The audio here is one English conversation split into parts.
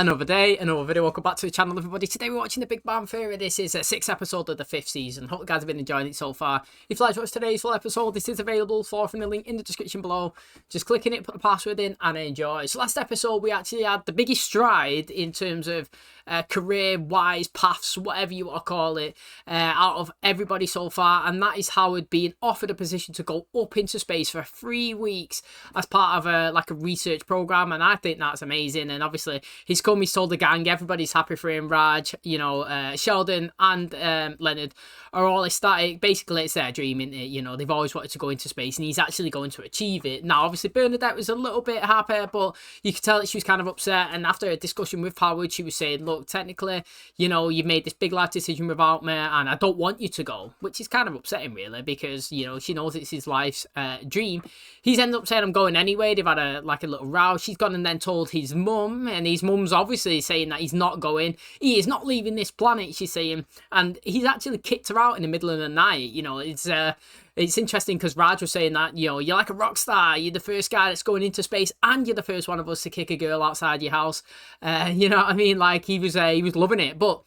Another day, another video. Welcome back to the channel, everybody. Today we're watching The Big Bang Theory. This is a 6th episode of the 5th season. Hope you guys have been enjoying it so far. If you'd like to watch today's full episode, this is available from the link in the description below. Just click in it, put the password in, and enjoy. So last episode, we actually had the biggest stride in terms of career-wise, paths, whatever you want to call it, out of everybody so far. And that is Howard being offered a position to go up into space for 3 weeks as part of a research program. And I think that's amazing. And obviously, he's he's told the gang, everybody's happy for him. Raj, Sheldon and Leonard are all ecstatic. Basically, it's their dream, isn't it? They've always wanted to go into space, and he's actually going to achieve it. Now, obviously, Bernadette was a little bit happy, but you could tell that she was kind of upset. And after a discussion with Howard, she was saying, look, technically, you've made this big life decision without me, and I don't want you to go, which is kind of upsetting, really, because, she knows it's his life's dream. He's ended up saying, I'm going anyway. They've had a little row. She's gone and then told his mum, and his mum's obviously saying that he's not going. He is not leaving this planet, she's saying, and he's actually kicked her out in the middle of the night. It's interesting because Raj was saying that, you're like a rock star. You're the first guy that's going into space, and you're the first one of us to kick a girl outside your house. You know what I mean? Like, he was loving it. But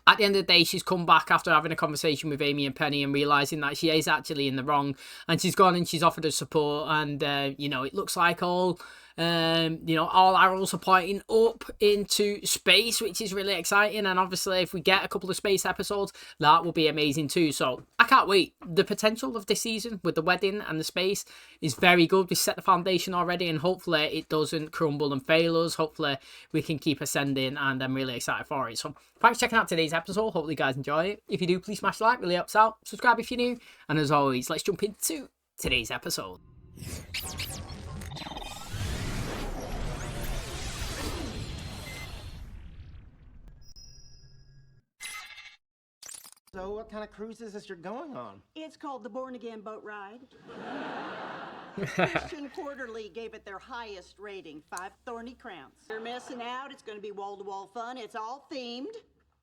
at the end of the day, she's come back after having a conversation with Amy and Penny and realising that she is actually in the wrong. And she's gone and she's offered her support. And, it looks like all arrows are pointing up into space, which is really exciting. And obviously, if we get a couple of space episodes, that will be amazing too. So I can't wait. The potential of this season with the wedding and the space is very good. We set the foundation already, and hopefully it doesn't crumble and fail us. Hopefully we can keep ascending, and I'm really excited for it. So thanks for checking out today's episode. Hopefully you guys enjoy it. If you do, please smash like, really helps out. Subscribe if you're new, and as always, let's jump into today's episode. So what kind of cruise is this you're going on? It's called the Born Again Boat Ride. Christian Quarterly gave it their highest rating, 5 thorny crowns. You're missing out. It's going to be wall-to-wall fun. It's all themed.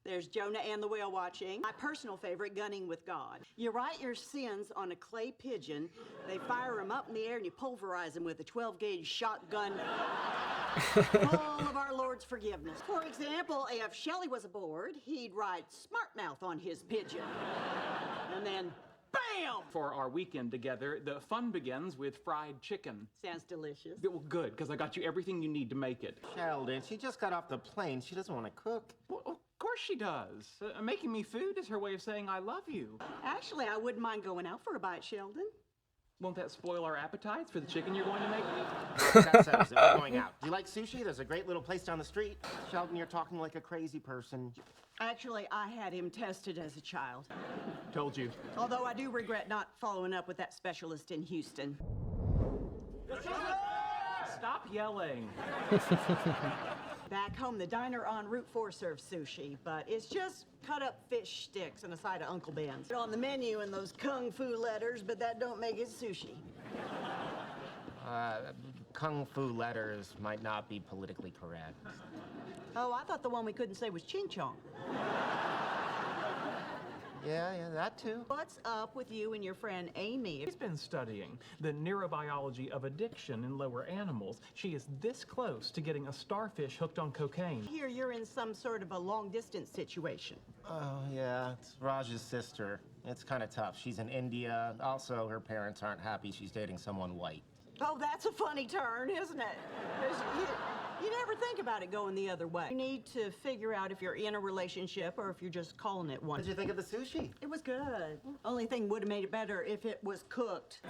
There's Jonah and the whale watching. My personal favorite, gunning with God. You write your sins on a clay pigeon. They fire them up in the air and you pulverize them with a 12-gauge shotgun full of our Lord's forgiveness. For example, if Shelley was aboard, he'd write smart mouth on his pigeon. And then, bam! For our weekend together, the fun begins with fried chicken. Sounds delicious. Well, good, because I got you everything you need to make it. Sheldon, she just got off the plane. She doesn't want to cook. Well, of course she does. Making me food is her way of saying I love you. Actually, I wouldn't mind going out for a bite, Sheldon. Won't that spoil our appetites for the chicken you're going to make? That settles it. We're going out. Do you like sushi? There's a great little place down the street. Sheldon, you're talking like a crazy person. Actually, I had him tested as a child. Told you. Although I do regret not following up with that specialist in Houston. Stop yelling. Back home, the diner on Route 4 serves sushi, but it's just cut up fish sticks and a side of Uncle Ben's. On the menu in those kung fu letters, but that don't make it sushi. Kung fu letters might not be politically correct. Oh, I thought the one we couldn't say was ching chong. Yeah, that too. What's up with you and your friend Amy? She's been studying the neurobiology of addiction in lower animals. She is this close to getting a starfish hooked on cocaine. Here, you're in some sort of a long-distance situation. Oh, yeah, it's Raj's sister. It's kind of tough. She's in India. Also, her parents aren't happy she's dating someone white. Oh, that's a funny turn, isn't it? You never think about it going the other way. You need to figure out if you're in a relationship or if you're just calling it one. What did you think of the sushi? It was good. Only thing would have made it better if it was cooked.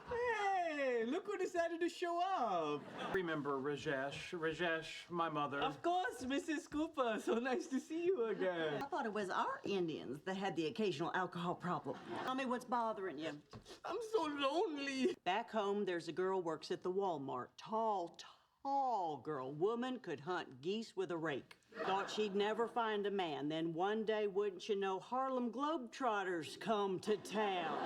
Hey, look who decided to show up. Remember Rajesh, my mother. Of course, Mrs. Cooper. So nice to see you again. I thought it was our Indians that had the occasional alcohol problem. Tell me what's bothering you. I'm so lonely. Back home, there's a girl works at the Walmart. Tall girl. Woman could hunt geese with a rake. Thought she'd never find a man. Then one day, wouldn't you know, Harlem Globetrotters come to town.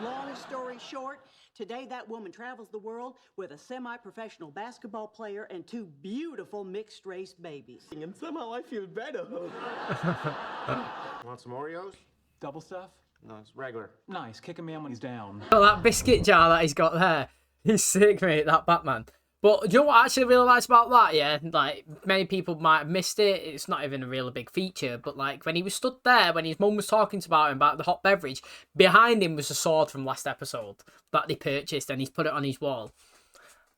Long story short, today that woman travels the world with a semi-professional basketball player and 2 beautiful mixed-race babies. And somehow I feel better. Want some Oreos? Double stuff? No, it's regular. Nice. Kick a man when he's down. Oh, that biscuit jar that he's got there, he's sick, mate, that Batman. But do you know what I actually really liked about that? Yeah, like many people might have missed it. It's not even a really big feature. But like when he was stood there, when his mum was talking about him about the hot beverage, behind him was a sword from last episode that they purchased, and he's put it on his wall.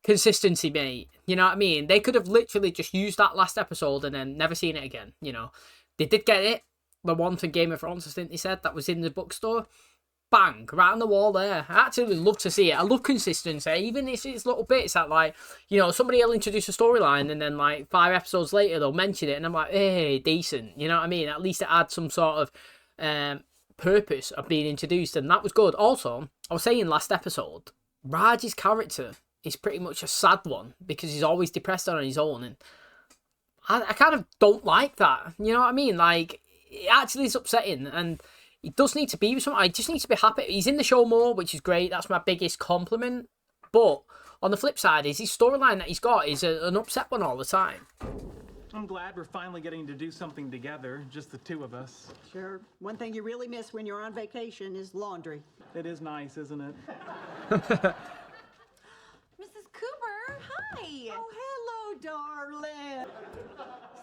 Consistency, mate. You know what I mean? They could have literally just used that last episode and then never seen it again. You know, they did get it. The one from Game of Thrones, I think they said that was in the bookstore. Bang, right on the wall there. I actually love to see it. I love consistency, even if it's little bits that, like, you know, somebody will introduce a storyline and then, like, 5 episodes later they'll mention it and I'm like, hey, decent. You know what I mean? At least it adds some sort of purpose of being introduced, and that was good. Also, I was saying last episode, Raj's character is pretty much a sad one because he's always depressed on his own, and I kind of don't like that. You know what I mean? Like, it actually is upsetting, and he does need to be with someone. I just need to be happy. He's in the show more, which is great. That's my biggest compliment. But on the flip side, is his storyline that he's got is an upset one all the time. I'm glad we're finally getting to do something together, just the two of us. Sure. One thing you really miss when you're on vacation is laundry. It is nice, isn't it? Mrs. Cooper, hi. Oh, hello, darling.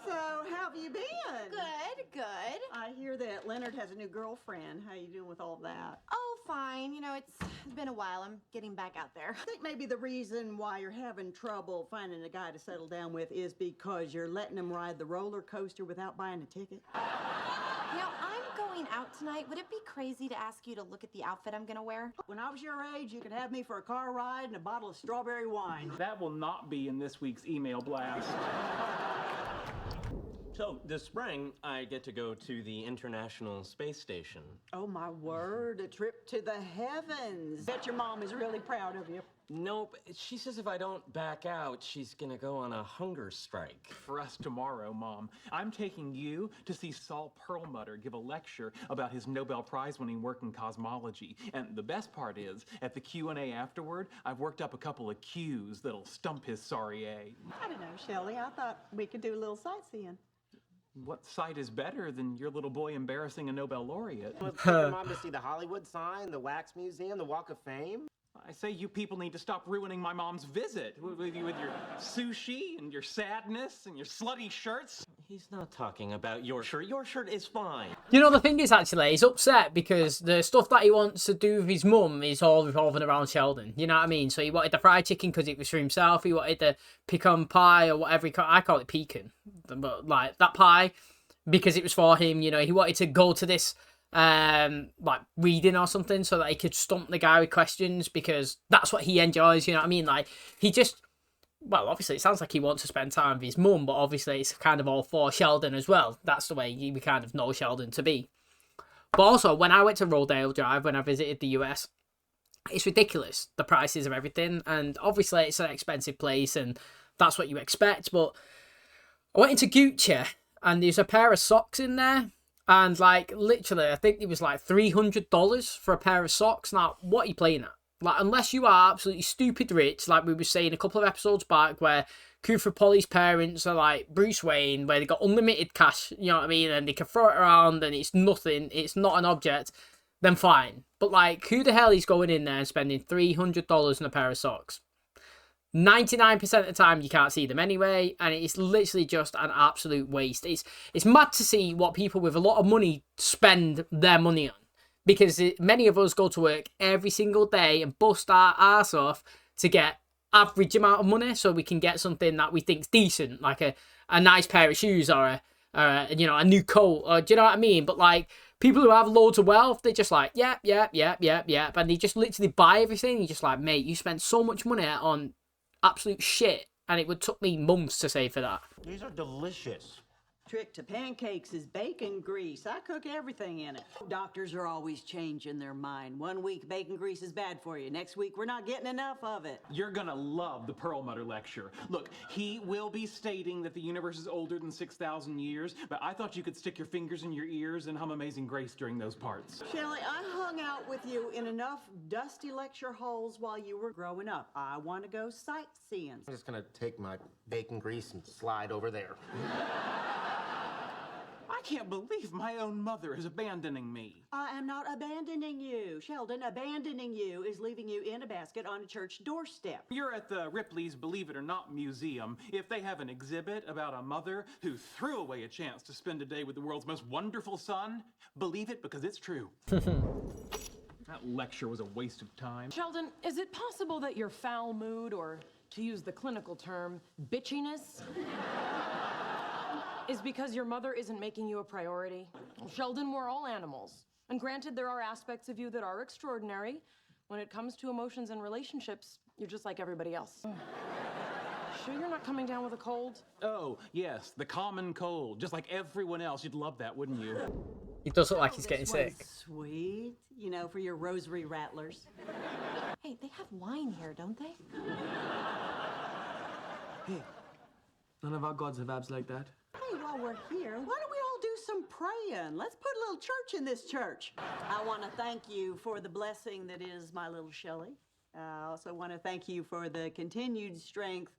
So, how have you been? Good, good. I hear that Leonard has a new girlfriend. How you doing with all that? Oh, fine. You know, it's been a while. I'm getting back out there. I think maybe the reason why you're having trouble finding a guy to settle down with is because you're letting him ride the roller coaster without buying a ticket. Now, I'm going out tonight. Would it be crazy to ask you to look at the outfit I'm gonna wear? When I was your age, you could have me for a car ride and a bottle of strawberry wine. That will not be in this week's email blast. So, this spring, I get to go to the International Space Station. Oh, my word, a trip to the heavens. Bet your mom is really proud of you. Nope, she says if I don't back out, she's gonna go on a hunger strike. For us tomorrow, Mom, I'm taking you to see Saul Perlmutter give a lecture about his Nobel Prize-winning work in cosmology. And the best part is, at the Q&A afterward, I've worked up a couple of cues that'll stump his sorry A. I don't know, Shelley. I thought we could do a little sightseeing. What sight is better than your little boy embarrassing a Nobel laureate? Well, take your mom to see the Hollywood sign, the Wax Museum, the Walk of Fame. I say you people need to stop ruining my mom's visit with your sushi and your sadness and your slutty shirts. He's not talking about your shirt. Your shirt is fine. You know, the thing is, actually, he's upset because the stuff that he wants to do with his mum is all revolving around Sheldon. You know what I mean? So he wanted the fried chicken because it was for himself. He wanted the pecan pie or whatever I call it pecan. But, like, that pie because it was for him. You know, he wanted to go to this like reading or something so that he could stump the guy with questions because that's what he enjoys. You know what I mean? Like, he just... Well, obviously, it sounds like he wants to spend time with his mum, but obviously it's kind of all for Sheldon as well. That's the way we kind of know Sheldon to be. But also, when I went to Rodale Drive, when I visited the US, it's ridiculous, the prices of everything. And obviously, it's an expensive place, and that's what you expect. But I went into Gucci, and there's a pair of socks in there. And, like, literally, I think it was like $300 for a pair of socks. Now, what are you playing at? Like, unless you are absolutely stupid rich, like we were saying a couple of episodes back, where Cooper Polly's parents are like Bruce Wayne, where they got unlimited cash, you know what I mean, and they can throw it around and it's nothing, it's not an object, then fine. But, like, who the hell is going in there and spending $300 on a pair of socks? 99% of the time you can't see them anyway, and it's literally just an absolute waste. It's mad to see what people with a lot of money spend their money on. Because many of us go to work every single day and bust our ass off to get average amount of money so we can get something that we think's decent, like a nice pair of shoes or a new coat, or do you know what I mean? But, like, people who have loads of wealth, they're just like, yeah, and they just literally buy everything. You're just like, mate, you spend so much money on absolute shit, and it would took me months to save for that. These are delicious. Trick to pancakes is bacon grease. I cook everything in it. Doctors are always changing their mind. 1 week bacon grease is bad for you. Next week we're not getting enough of it. You're gonna love the Perlmutter lecture. Look, he will be stating that the universe is older than 6,000 years, but I thought you could stick your fingers in your ears and hum Amazing Grace during those parts. Shelley, I hung out with you in enough dusty lecture halls while you were growing up. I want to go sightseeing. I'm just gonna take my bacon grease and slide over there. I can't believe my own mother is abandoning me. I am not abandoning you. Sheldon, abandoning you is leaving you in a basket on a church doorstep. You're at the Ripley's Believe It or Not Museum. If they have an exhibit about a mother who threw away a chance to spend a day with the world's most wonderful son, believe it because it's true. That lecture was a waste of time. Sheldon, is it possible that your foul mood, or to use the clinical term, bitchiness, is because your mother isn't making you a priority? Well, Sheldon, we're all animals. And granted, there are aspects of you that are extraordinary. When it comes to emotions and relationships, you're just like everybody else. Sure you're not coming down with a cold? Oh, yes, the common cold. Just like everyone else. You'd love that, wouldn't you? He does look like he's This getting one's sick. Sweet, you know, for your rosary rattlers. Hey, they have wine here, don't they? Hey, none of our gods have abs like that. Hey, while we're here, why don't we all do some praying? Let's put a little church in this church. I want to thank you for the blessing that is my little Shelley. I also want to thank you for the continued strength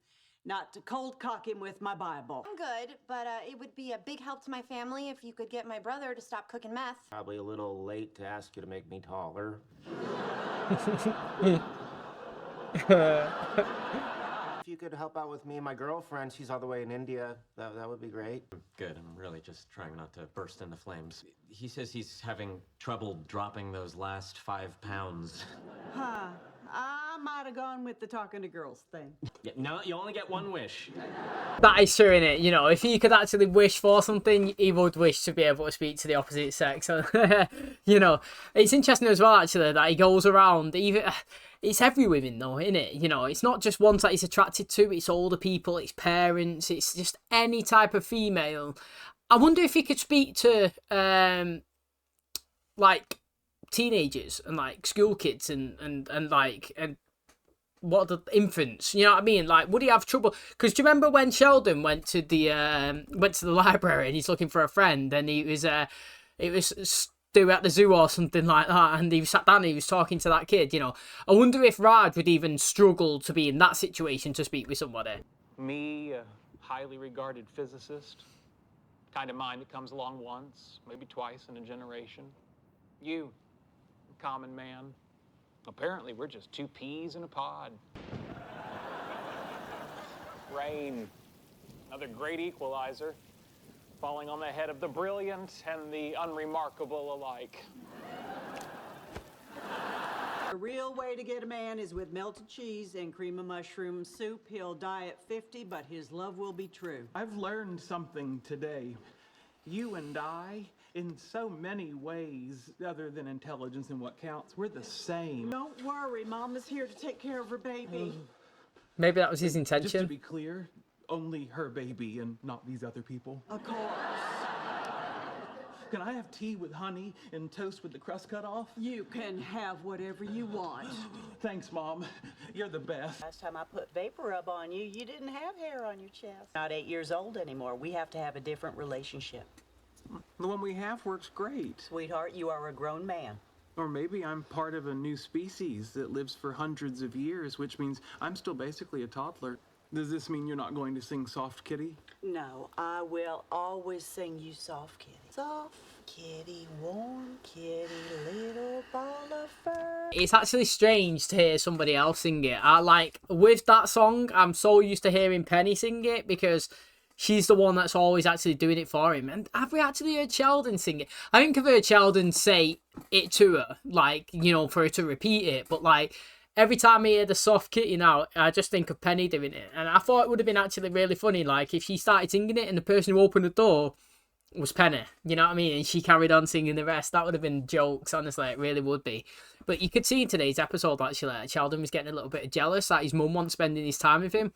not to cold cock him with my Bible. I'm good, but it would be a big help to my family if you could get my brother to stop cooking meth. Probably a little late to ask you to make me taller. If you could help out with me and my girlfriend, she's all the way in India, that would be great. Good. I'm really just trying not to burst into flames. He says he's having trouble dropping those last 5 pounds. Huh. I might have gone with the talking to girls thing. Yeah, no, you only get one wish. That is true, innit? You know, if he could actually wish for something, he would wish to be able to speak to the opposite sex. So, you know, it's interesting as well, actually, that he goes around, even... It's every women, though, isn't it? You know, it's not just ones that he's attracted to, it's older people, it's parents, it's just any type of female. I wonder if he could speak to, like, teenagers and, like, school kids and what are the infants, you know what I mean? Like, would he have trouble? Because do you remember when Sheldon went to the library and he's looking for a friend, and it was do at the zoo or something like that, and he sat down and he was talking to that kid, you know. I wonder if Raj would even struggle to be in that situation to speak with somebody. Me, a highly regarded physicist, kind of mind that comes along once, maybe twice in a generation. You, a common man. Apparently, we're just 2 peas in a pod. Rain, another great equalizer, falling on the head of the brilliant and the unremarkable alike. The real way to get a man is with melted cheese and cream of mushroom soup. He'll die at 50, but his love will be true. I've learned something today. You and I, in so many ways, other than intelligence and what counts, we're the same. Don't worry, Mama's here to take care of her baby. Maybe that was his Just to intention. be clear, only her baby and not these other people. Of course. Can I have tea with honey and toast with the crust cut off? You can have whatever you want. Thanks, Mom. You're the best. Last time I put vapor rub on you, you didn't have hair on your chest. Not 8 years old anymore. We have to have a different relationship. The one we have works great. Sweetheart, you are a grown man. Or maybe I'm part of a new species that lives for hundreds of years, which means I'm still basically a toddler. Does this mean you're not going to sing Soft Kitty? No, I will always sing you soft kitty. Soft kitty, warm kitty, little ball of fur. It's actually strange to hear somebody else sing it. I like, with that song, I'm so used to hearing Penny sing it because she's the one that's always actually doing it for him. And have we actually heard Sheldon sing it? I think I've heard Sheldon say it to her, like, you know, for her to repeat it. But, like, every time I hear the Soft Kitty now, I just think of Penny doing it. And I thought it would have been actually really funny, like, if she started singing it and the person who opened the door was Penny, you know what I mean? And she carried on singing the rest. That would have been jokes, honestly. It really would be. But you could see in today's episode, actually, that Sheldon was getting a little bit jealous that his mum wasn't spending his time with him.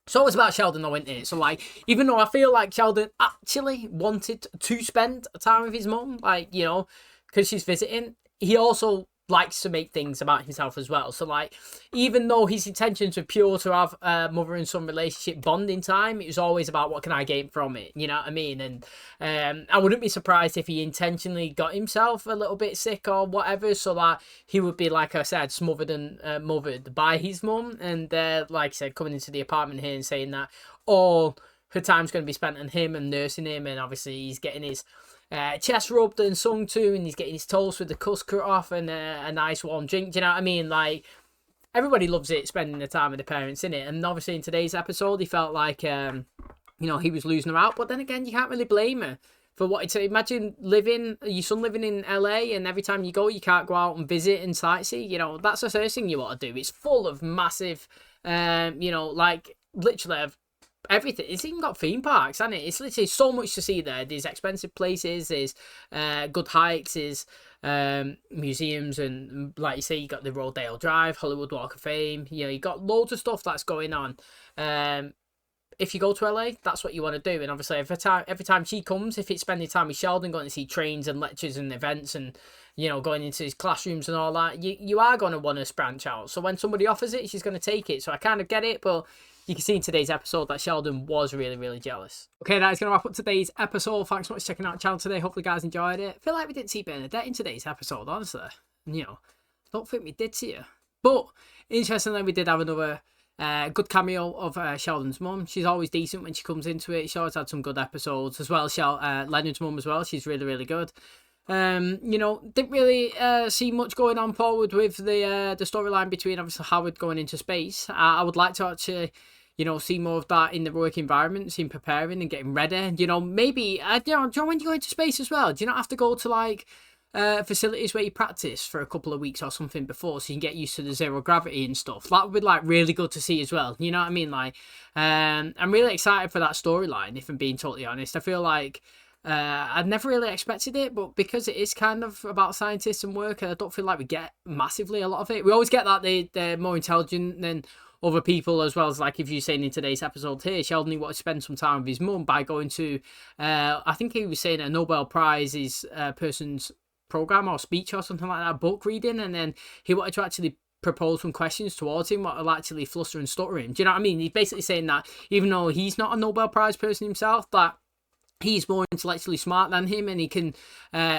It's always about Sheldon, though, isn't it? So, like, even though I feel like Sheldon actually wanted to spend time with his mum, like, you know, because she's visiting, he also likes to make things about himself as well. So, like, even though his intentions were pure to have a mother and son relationship bonding time, it was always about what can I gain from it, you know what I mean? And I wouldn't be surprised if he intentionally got himself a little bit sick or whatever, so that he would be, like I said, smothered and mothered by his mum. And like I said, coming into the apartment here and saying that all her time's going to be spent on him and nursing him, and obviously he's getting his chest rubbed and sung to, and he's getting his toast with the cuss cut off and a nice warm drink. Do you know what I mean? Like, everybody loves it, spending the time with the parents, innit? And obviously in today's episode, he felt like, you know, he was losing her out. But then again, you can't really blame her for what it's. Imagine your son living in LA, and every time you go, you can't go out and visit and sightsee. You know, that's the first thing you want to do. It's full of massive, you know, like, literally everything. It's even got theme parks, hasn't it? It's literally so much to see there. There's expensive places, there's good hikes, there's museums, and like you say, you got the Rodale Drive, Hollywood Walk of Fame. You know, you got loads of stuff that's going on. If you go to LA, that's what you want to do. And obviously, every time she comes, if it's spending time with Sheldon, going to see trains and lectures and events, and, you know, going into his classrooms and all that, you are going to want to branch out. So when somebody offers it, she's going to take it. So I kind of get it, but you can see in today's episode that Sheldon was really, really jealous. Okay, that is going to wrap up today's episode. Thanks so much for checking out the channel today. Hopefully you guys enjoyed it. I feel like we didn't see Bernadette in today's episode, honestly. You know, I don't think we did see her. But, interestingly, we did have another good cameo of Sheldon's mum. She's always decent when she comes into it. She always had some good episodes as well. Leonard's mum as well. She's really, really good. You know, didn't really see much going on forward with the storyline between, obviously, Howard going into space. I would like to actually, you know, see more of that in the work environment, see him preparing and getting ready. You know, maybe, you know, when you go into space as well, do you not have to go to, like, facilities where you practice for a couple of weeks or something before, so you can get used to the zero gravity and stuff? That would be, like, really good to see as well. You know what I mean? Like, I'm really excited for that storyline, if I'm being totally honest. I feel like I'd never really expected it, but because it is kind of about scientists and work, I don't feel like we get massively a lot of it. We always get that they're more intelligent than other people, as well as, like, if you're saying in today's episode here, Sheldon, he wanted to spend some time with his mum by going to, I think he was saying a Nobel Prize is a person's program or speech or something like that, book reading, and then he wanted to actually propose some questions towards him what will actually fluster and stutter him. Do you know what I mean? He's basically saying that even though he's not a Nobel Prize person himself, that he's more intellectually smart than him, and he can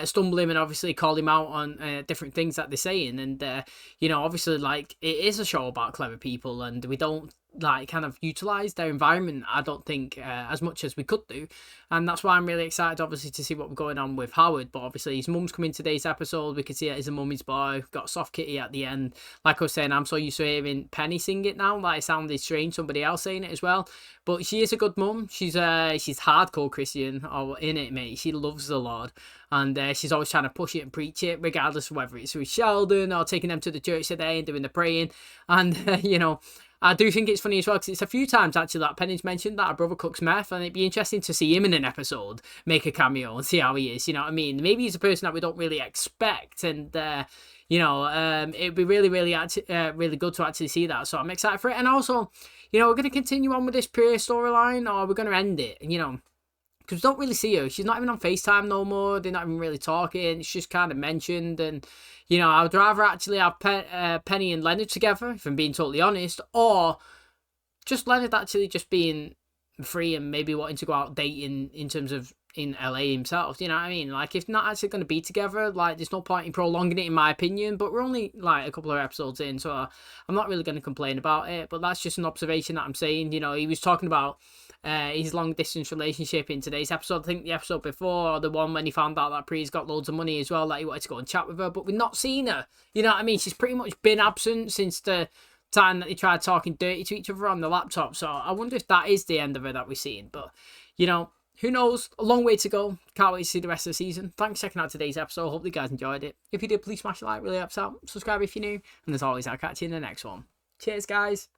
stumble him and obviously call him out on different things that they're saying. And you know, obviously, like, it is a show about clever people, and we don't, like, kind of utilize their environment, I don't think, as much as we could do. And that's why I'm really excited, obviously, to see what's going on with Howard. But obviously, his mum's come in today's episode. We can see that he's a mummy's boy. Got soft kitty at the end. Like I was saying, I'm so used to hearing Penny sing it now, like, it sounded strange somebody else saying it as well. But she is a good mum. She's hardcore Christian, or in it, mate. She loves the Lord, and she's always trying to push it and preach it, regardless of whether it's with Sheldon or taking them to the church today and doing the praying. And you know, I do think it's funny as well, because it's a few times actually that Penny's mentioned that her brother cooks meth, and it'd be interesting to see him in an episode make a cameo and see how he is. You know what I mean? Maybe he's a person that we don't really expect, and you know, it'd be really, really, really good to actually see that. So I'm excited for it. And also, you know, we're going to continue on with this prayer storyline, or we're going to end it. You know, because we don't really see her. She's not even on FaceTime no more. They're not even really talking. It's just kind of mentioned. And, you know, I would rather actually have Penny and Leonard together, if I'm being totally honest, or just Leonard actually just being free and maybe wanting to go out dating in terms of in LA himself. You know what I mean? Like, if not actually going to be together, like, there's no point in prolonging it, in my opinion. But we're only, like, a couple of episodes in, so I'm not really going to complain about it. But that's just an observation that I'm saying. You know, he was talking about his long distance relationship in today's episode. I think the episode before, or the one when he found out that Pri's got loads of money as well, that he wanted to go and chat with her, but we've not seen her. You know what I mean? She's pretty much been absent since the time that they tried talking dirty to each other on the laptop. So I wonder if that is the end of her that we're seeing. But, you know, who knows? A long way to go. Can't wait to see the rest of the season. Thanks for checking out today's episode. Hope you guys enjoyed it. If you did, please smash a like. Really helps out. Subscribe if you're new. And as always, I'll catch you in the next one. Cheers, guys.